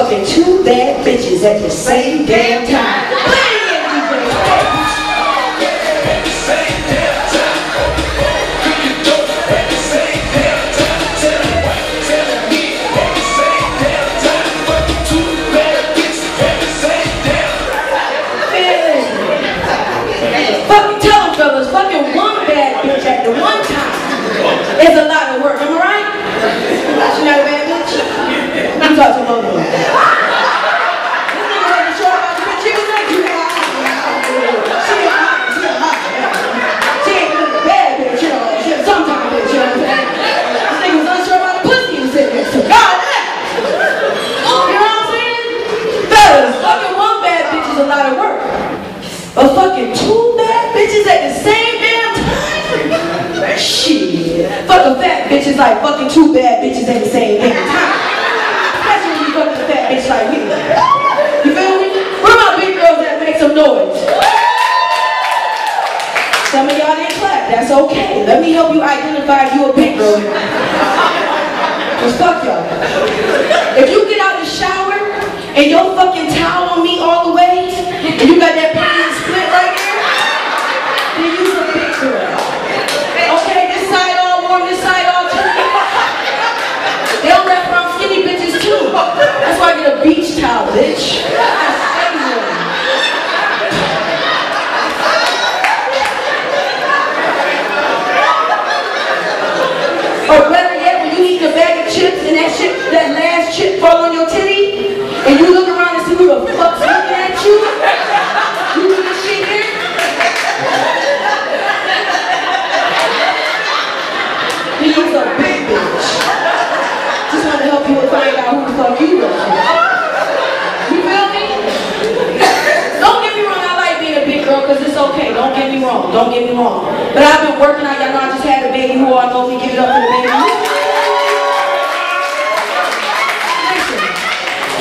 fucking two bad bitches at the same damn time. It's a lot of work, am I right? She not a bad bitch? Let me talk to both of them. This nigga wasn't sure about the bitch. She was like, you know, she ain't really a bad bitch, you know. She a sometime bitch, you know what I'm saying? This nigga was unsure about the pussy he was sitting next to. God damn! You know what I'm saying? Fellas, fucking one bad bitch is a lot of work. But fucking two bad bitches at the same damn time? Shit. Fucking fat bitches like fucking two bad bitches at the same damn time. Especially when you fucking a fat bitch like me. You feel me? Where my big girls that make some noise? Some of y'all didn't clap. That's okay. Let me help you identify if you a big girl. Cause fuck y'all. If you get out of the shower and your fucking towel on me all the way, and you got that pain split right there, then you's a big girl. Okay, this side all warm, this side all cold. They don't wrap around skinny bitches too. That's why I get a beach towel, bitch. I stay warm. Or better yet, when you eat a bag of chips and that last chip fall on your titty, and you look around and see who the fuck's looking at you, you do this shit here. He's a big bitch. Just want to help you find out who the fuck you are. You feel me? Don't get me wrong, I like being a big girl because it's okay. Don't get me wrong. Don't get me wrong. But I've been working out. Y'all know I just had a baby who all know me. Give it up for the baby. Listen,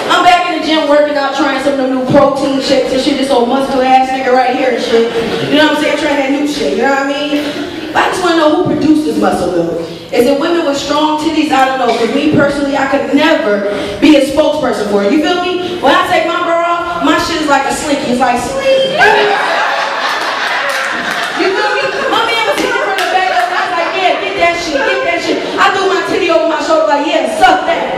I'm back in the gym working out, trying some of them new protein shakes and shit. This old muscular ass nigga right here and shit. You know what I'm saying? Trying that new shit. You know what I mean? But I just want to know who produced this muscle milk. Is it women with strong titties? I don't know. Because me personally, I could never be a spokesperson for it. You feel me? When I take my bra off, my shit is like a slinky. It's like slinky. You feel me? My man was hitting from the back up and I was like, yeah, get that shit, get that shit. I threw my titty over my shoulder like, yeah, suck that.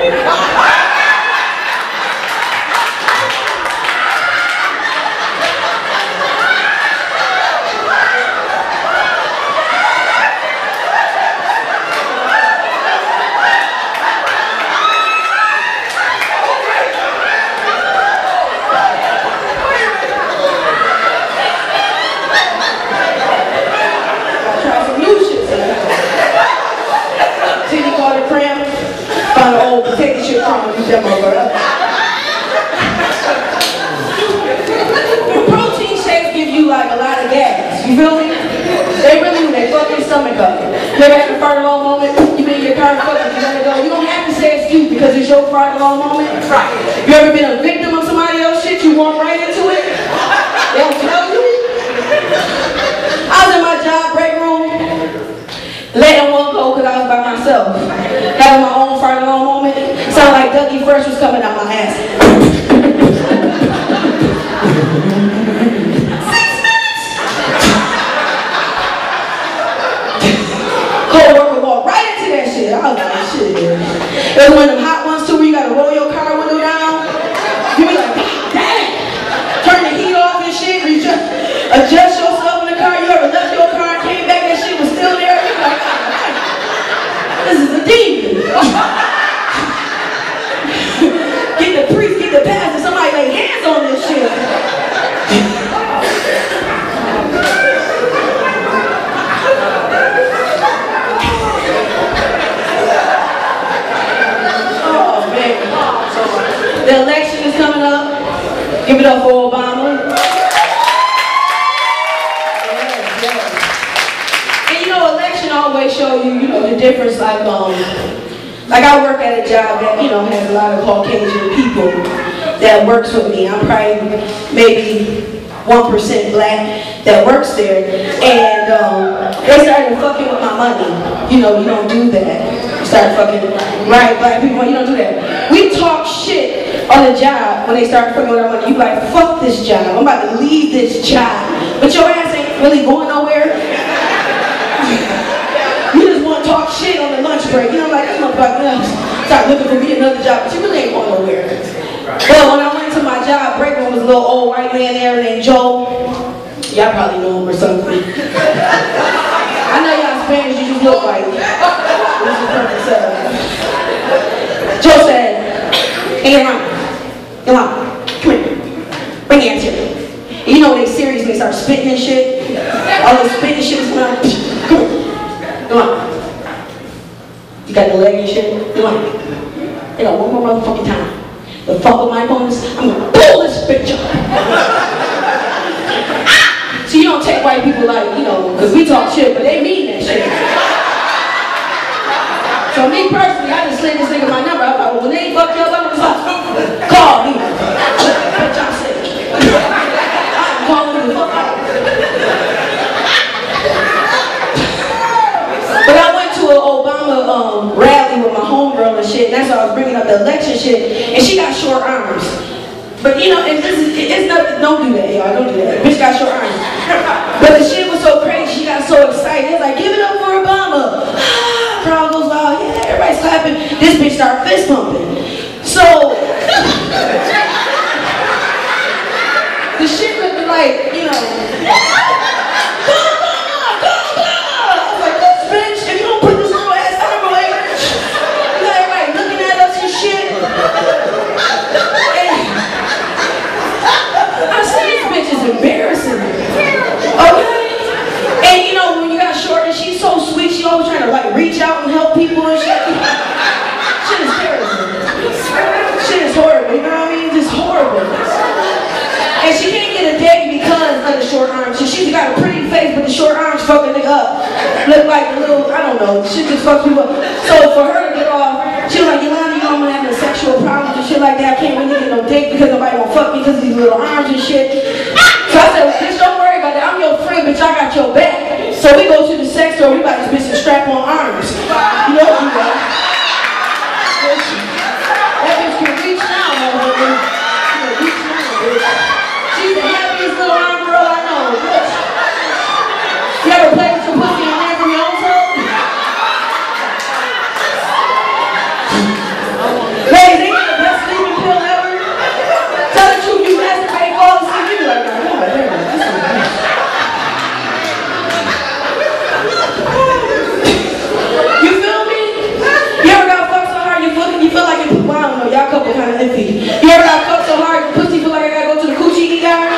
Take the shit from me, you protein shakes give you like a lot of gas, you feel me? They really do, they fucking stomach up. You ever had a fart alone moment? You been in your car and fucking, you gotta go. You don't have to say it's you because it's your fart alone moment. Right. You ever been a victim of somebody else's shit? You walk right into it? They don't tell you? I was in my job break room, letting one go because I was by myself. Having my own fart alone moment. Sound like Dougie Fresh was coming out my ass. 6 minutes! Co-worker walked right into that shit. I was like, shit. It was one of them hot ones too where you gotta roll your car window down. You be like, damn! Turn the heat off and shit. Adjust yourself in the car. You ever left your car and came back and shit was still there? You be like, this is a demon. Get the priest, get the pastor, somebody lay hands on this shit. Oh man. The election is coming up. Give it up for Obama. And you know, election always show you, you know, the difference like I work at a job that, you know, has a lot of Caucasian people that works with me. I'm probably maybe 1% black that works there. And they started fucking with my money. You know, you don't do that. You start fucking, right, black people, you don't do that. We talk shit on the job, when they start fucking with our money, you like, fuck this job. I'm about to leave this job. But your ass ain't really going nowhere. You just want to talk shit on the lunch break. You know, like, this motherfucker, start looking for me another job, but you really ain't going nowhere. Well, when I went to my job, break room was a little old white man there named Joe. Y'all probably know him or something. I know y'all Spanish, you just look like this is perfect setup. Joe said, hey, Yolanda, come here. Bring your ass here. And you know when they serious and they start spitting and shit? All this spitting shit is coming out. Come on. You got the leg and shit? Come on. They got one more motherfucking time. The fuck with my bonus, I'm gonna pull this bitch up. So you don't take white people like, you know, because we talk shit, but they mean that shit. So me personally, I just slid this nigga my number. I thought, well, when they ain't fucked you up, I'm gonna call me. What y'all say? I'm calling you the fuck out. But I went to an Obama rally with my homegirl and shit, and that's why I was bringing up the election shit, and she got short arms. But you know, and it's nothing, don't do that, y'all, don't do that. Bitch got short arms. But the shit was so crazy, she got so excited. It was like, give it up for Obama. Crowd goes wild, yeah, everybody's clapping. This bitch started fist pumping. So, the shit looked like, you know, embarrassing. Okay? And you know, when you got short and she's so sweet, she always trying to like reach out and help people and shit. Shit is terrible. Shit is horrible, you know what I mean? Just horrible. And she can't get a date because of the short arms. So she's got a pretty face, but the short arms fucking nigga up. Look like a little, I don't know, shit just fucks people up. So for her to get off, she was like, Yolanda, you know I'm having sexual problems and shit like that. I can't really get no date because nobody won't fuck me because of these little arms and shit. So I said, bitch, don't worry about that. I'm your friend, bitch. I got your back. So we go to the sex store. We about this bitch to strap on arms. You know what you got? That bitch can reach now, motherfucker. She can reach now, bitch. She's the happiest little arm girl I know, bitch. You ever play with some pussy and ran from your own soul? Ladies, they get the best sleeping pill ever. Tell the truth, you masturbate, fall asleep, you be like, God damn, this is nice. You feel me? You ever got fucked so hard you feel like it, well, I don't know, y'all couple kind of iffy. You ever got fucked so hard your pussy feel like I gotta go to the coochie guy?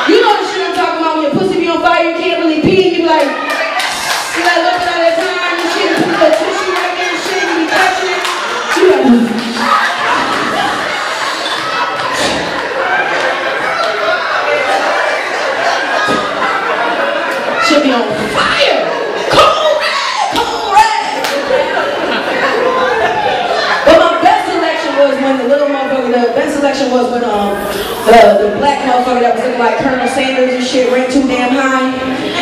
You know the shit I'm talking about when your pussy be on fire, you can't really pee, you be like, you gotta look at that time and shit, and put the tissue right there and shit, and you be touching it. You like, should be on fire. Cold red. But my best selection was when the little motherfucker, the best selection was when the black motherfucker that was looking like Colonel Sanders and shit ran too damn high.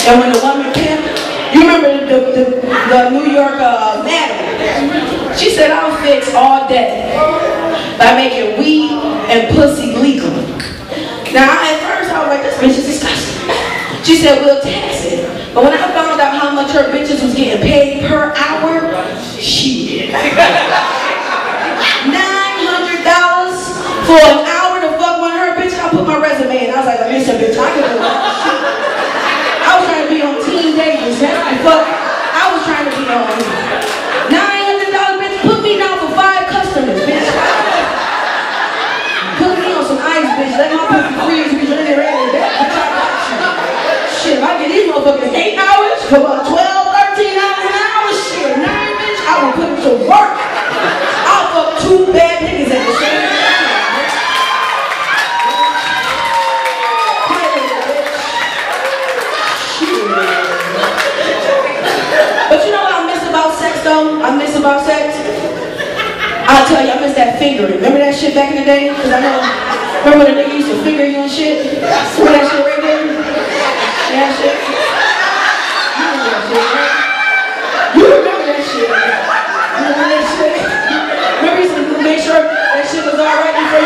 And when the woman pimp, you remember the New York madam? She said, I'll fix all day by making weed and pussy legal. Now at first I was like, this bitch is disgusting. She said, we'll tax it. But when I found out how much her bitches was getting paid per hour, shit. $900 for an hour to fuck one of her bitches. I put my resume in. I was like, listen, bitch, I can do that shit. I was trying to be on Team Davis. That's the fuck I was trying to be on. $900, bitch. Put me down for 5 customers, bitch. Put me on some ice, bitch. Let my pussy freeze, bitch. Let it rain and that. Shit, if I get these motherfuckers 8 hours for about 12, 13 hours an hour, shit, 9, bitch, I will put them to work. I'll fuck 2 bad niggas at the same time. But you know what I miss about sex though? I miss about sex? I'll tell you, I miss that fingering. Remember that shit back in the day? Cause I know, remember when the nigga used to finger you and shit? Remember that shit right there? Yeah, shit. You remember that shit, right? You remember that shit. Remember that shit? Remember you used to make sure that shit was alright before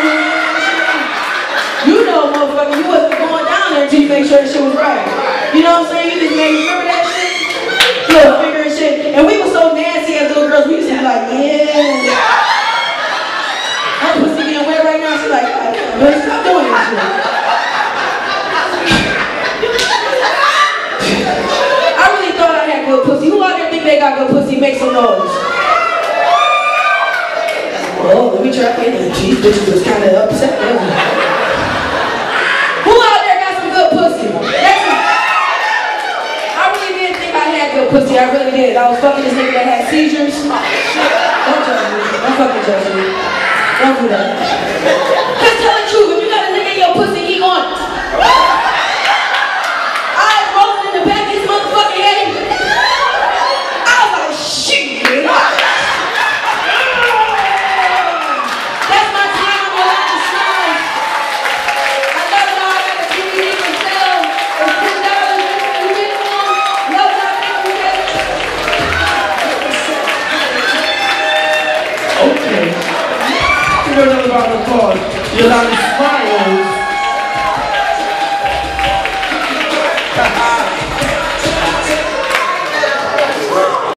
well, let me try again. These bitches was kind of upset. Who out there got some good pussy? I really didn't think I had good pussy. I really did. I was fucking this nigga that had seizures. Don't judge me. Don't fucking judge me. Don't do that. Just tell the truth. If you got a nigga in your pussy, he on. I was rolling in the back of his motherfucking head. I was like, shit. That's my time. I like to smile. I love it all. I got a DVD to sell. It's $10. You get one. Love it. I think you get it. Okay. You know nothing about the cause. Yolanda Smiles.